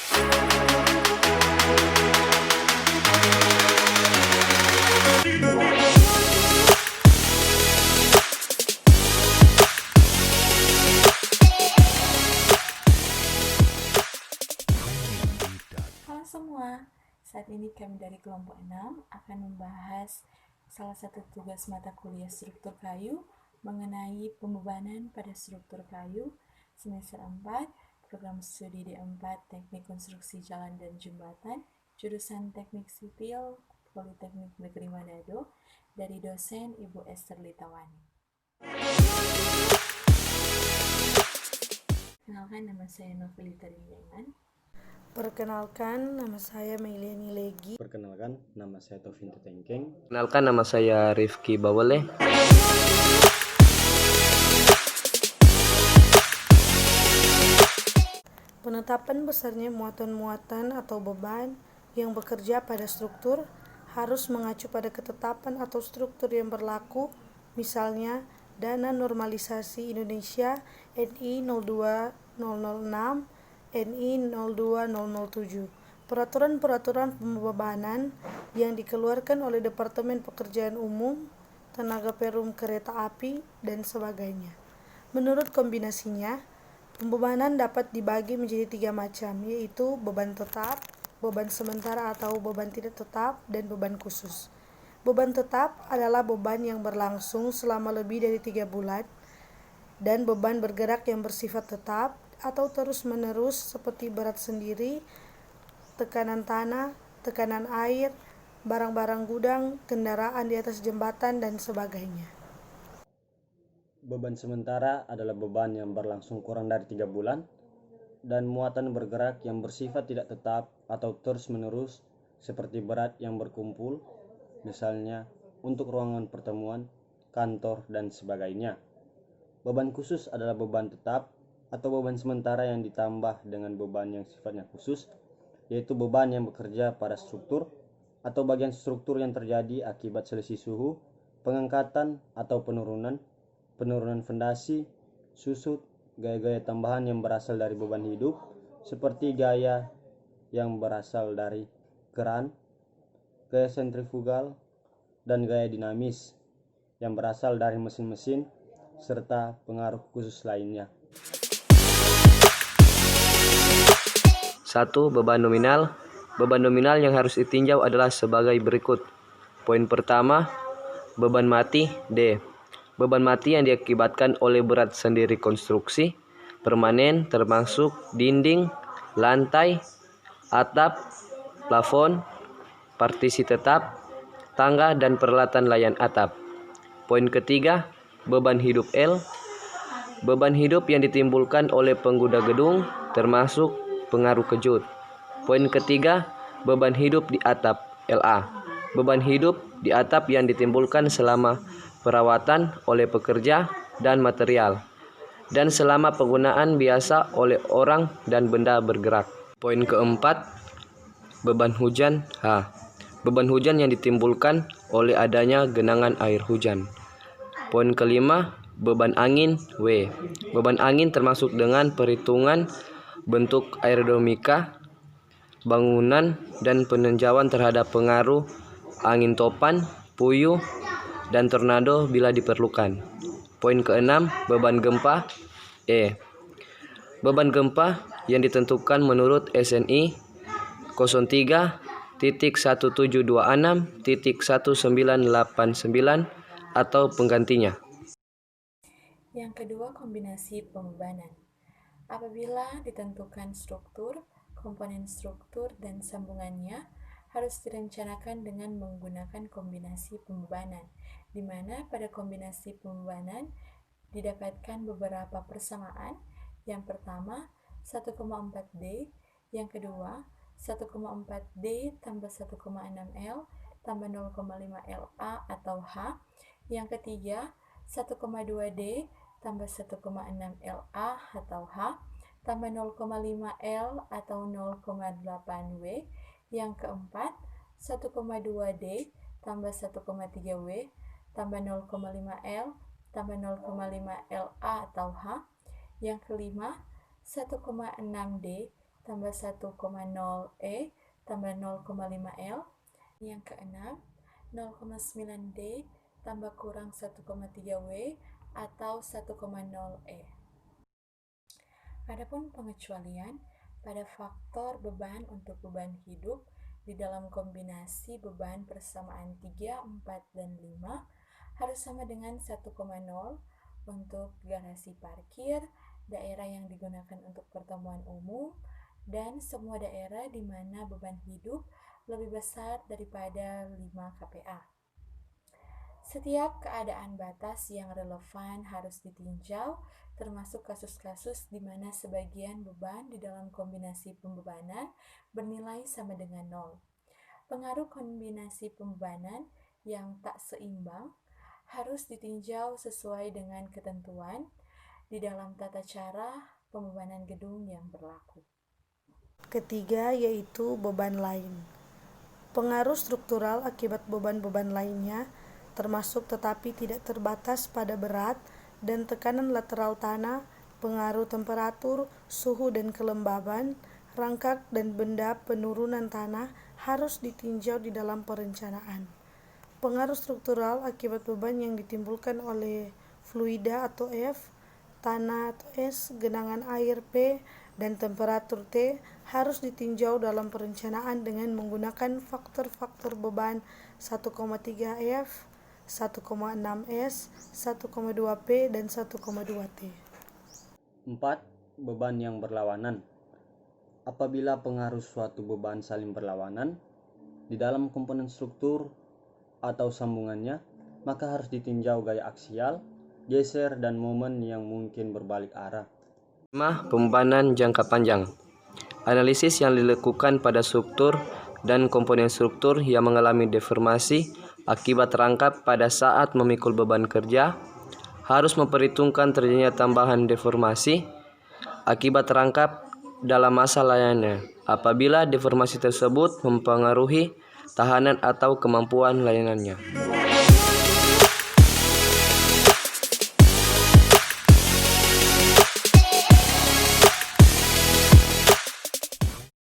Halo semua, saat ini kami dari kelompok 6 akan membahas salah satu tugas mata kuliah struktur kayu mengenai pembebanan pada struktur kayu semester 4, program studi D4 Teknik Konstruksi Jalan dan Jembatan, jurusan Teknik Sipil, Politeknik Negeri Manado, dari dosen Ibu Esther Litawani. Kenalkan, nama saya Novelita Rinjangan. Perkenalkan, nama saya Meiliani Legi. Perkenalkan, nama saya Taufin Tetengkeng. Perkenalkan, nama saya Rifki Bawale. Penetapan besarnya muatan-muatan atau beban yang bekerja pada struktur harus mengacu pada ketetapan atau struktur yang berlaku, misalnya Dana Normalisasi Indonesia NI 02006, NI 02007. Peraturan-peraturan pembebanan yang dikeluarkan oleh Departemen Pekerjaan Umum, Tenaga Perum Kereta Api, dan sebagainya. Menurut kombinasinya, pembebanan dapat dibagi menjadi 3 macam, yaitu beban tetap, beban sementara atau beban tidak tetap, dan beban khusus. Beban tetap adalah beban yang berlangsung selama lebih dari 3 bulan, dan beban bergerak yang bersifat tetap atau terus-menerus seperti berat sendiri, tekanan tanah, tekanan air, barang-barang gudang, kendaraan di atas jembatan, dan sebagainya. Beban sementara adalah beban yang berlangsung kurang dari 3 bulan dan muatan bergerak yang bersifat tidak tetap atau terus-menerus seperti berat yang berkumpul, misalnya untuk ruangan pertemuan, kantor, dan sebagainya. Beban khusus adalah beban tetap atau beban sementara yang ditambah dengan beban yang sifatnya khusus, yaitu beban yang bekerja pada struktur atau bagian struktur yang terjadi akibat selisih suhu, pengangkatan atau penurunan fondasi, susut, gaya-gaya tambahan yang berasal dari beban hidup, seperti gaya yang berasal dari keran, gaya sentrifugal, dan gaya dinamis yang berasal dari mesin-mesin, serta pengaruh khusus lainnya. 1. Beban nominal. Beban nominal yang harus ditinjau adalah sebagai berikut. Poin pertama, beban mati D. Beban mati yang diakibatkan oleh berat sendiri konstruksi permanen termasuk dinding, lantai, atap, plafon, partisi tetap, tangga, dan peralatan layan atap. Poin ketiga, beban hidup L. Beban hidup yang ditimbulkan oleh pengguna gedung termasuk pengaruh kejut. Poin ketiga, beban hidup di atap LA. Beban hidup di atap yang ditimbulkan selama perawatan oleh pekerja dan material, dan selama penggunaan biasa oleh orang dan benda bergerak. Poin keempat, beban hujan H. Beban hujan yang ditimbulkan oleh adanya genangan air hujan. Poin kelima, beban angin W. Beban angin termasuk dengan perhitungan bentuk aerodinamika bangunan dan peninjauan terhadap pengaruh angin topan, puyuh, dan tornado bila diperlukan. Poin keenam, beban gempa E. Beban gempa yang ditentukan menurut SNI 03.1726.1989 atau penggantinya. Yang kedua, kombinasi pembebanan. Apabila ditentukan struktur, komponen struktur, dan sambungannya harus direncanakan dengan menggunakan kombinasi pembebanan, di mana pada kombinasi pembebanan didapatkan beberapa persamaan. Yang pertama, 1,4D, yang kedua, 1,4D tambah 1,6 L tambah 0,5 LA atau H, yang ketiga, 1,2D tambah 1,6 LA atau H tambah 0,5 L atau 0,8 W, yang keempat 1,2D tambah 1,3 W tambah 0,5 L tambah 0,5 LA atau H, yang kelima 1,6D tambah 1,0 E tambah 0,5 L. Yang keenam, 0,9 D tambah kurang 1,3 W atau 1,0 E. Adapun pengecualian pada faktor beban untuk beban hidup di dalam kombinasi beban persamaan 3, 4, dan 5 harus sama dengan 1,0 untuk garasi parkir, daerah yang digunakan untuk pertemuan umum, dan semua daerah di mana beban hidup lebih besar daripada 5 kPa. Setiap keadaan batas yang relevan harus ditinjau, termasuk kasus-kasus di mana sebagian beban di dalam kombinasi pembebanan bernilai sama dengan 0. Pengaruh kombinasi pembebanan yang tak seimbang harus ditinjau sesuai dengan ketentuan di dalam tata cara pembebanan gedung yang berlaku. Ketiga yaitu beban lain. Pengaruh struktural akibat beban-beban lainnya termasuk tetapi tidak terbatas pada berat dan tekanan lateral tanah, pengaruh temperatur, suhu dan kelembaban, rangkak dan benda penurunan tanah harus ditinjau di dalam perencanaan. Pengaruh struktural akibat beban yang ditimbulkan oleh fluida atau F, tanah atau S, genangan air P, dan temperatur T harus ditinjau dalam perencanaan dengan menggunakan faktor-faktor beban 1,3 F, 1,6 S, 1,2 P, dan 1,2 T. 4. Beban yang berlawanan. Apabila pengaruh suatu beban saling berlawanan di dalam komponen struktur atau sambungannya, maka harus ditinjau gaya aksial, geser, dan momen yang mungkin berbalik arah. 5. Pembebanan jangka panjang. Analisis yang dilakukan pada struktur dan komponen struktur yang mengalami deformasi akibat rangkap pada saat memikul beban kerja harus memperhitungkan terjadinya tambahan deformasi akibat rangkap dalam masa layanannya apabila deformasi tersebut mempengaruhi tahanan atau kemampuan layanannya.